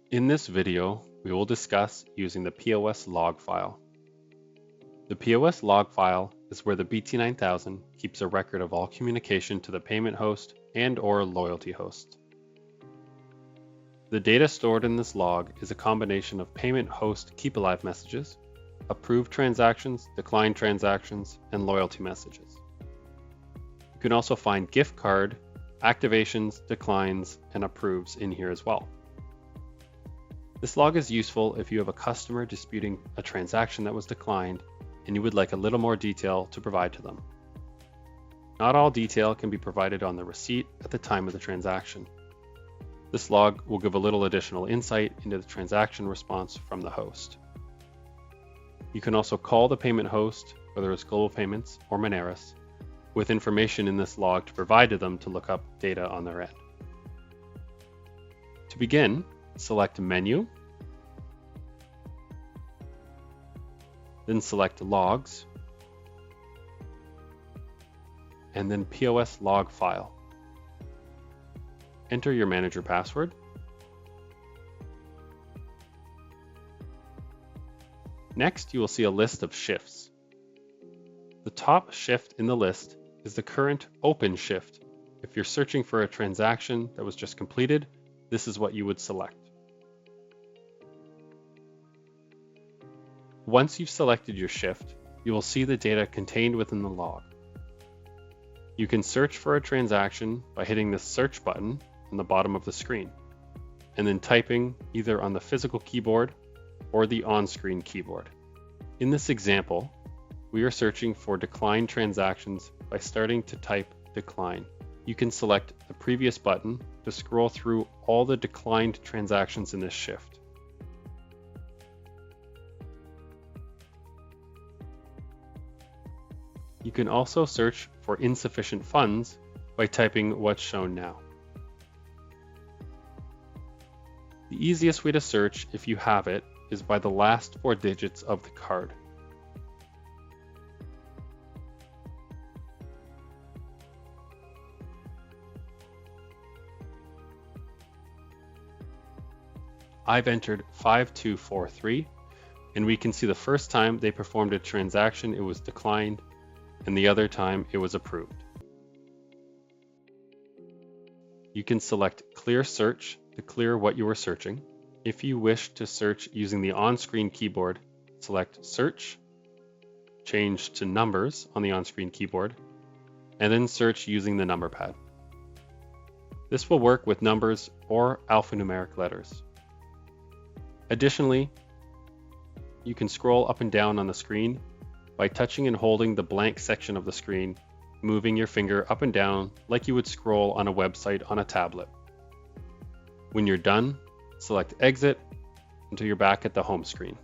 In this video, we will discuss using the POS log file. The POS log file is where the BT9000 keeps a record of all communication to the payment host and/or loyalty host. The data stored in this log is a combination of payment host keep alive messages, approved transactions, declined transactions, and loyalty messages. You can also find gift card, activations, declines, and approves in here as well. This log is useful if you have a customer disputing a transaction that was declined and you would like a little more detail to provide to them. Not all detail can be provided on the receipt at the time of the transaction. This log will give a little additional insight into the transaction response from the host. You can also call the payment host, whether it's Global Payments or Moneris, with information in this log to provide to them to look up data on their end. To begin, select Menu, then select Logs, and then POS Log File. Enter your manager password. Next, you will see a list of shifts. The top shift in the list is the current open shift. If you're searching for a transaction that was just completed, this is what you would select. Once you've selected your shift, you will see the data contained within the log. You can search for a transaction by hitting the search button on the bottom of the screen, and then typing either on the physical keyboard or the on-screen keyboard. In this example, we are searching for declined transactions by starting to type decline. You can select the previous button to scroll through all the declined transactions in this shift. You can also search for insufficient funds by typing what's shown now. The easiest way to search, if you have it, is by the last 4 digits of the card. I've entered 5243, and we can see the first time they performed a transaction it was declined, and the other time it was approved. You can select Clear Search to clear what you are searching. If you wish to search using the on-screen keyboard, select Search, change to Numbers on the on-screen keyboard, and then search using the number pad. This will work with numbers or alphanumeric letters. Additionally, you can scroll up and down on the screen by touching and holding the blank section of the screen, moving your finger up and down like you would scroll on a website on a tablet. When you're done, select Exit until you're back at the home screen.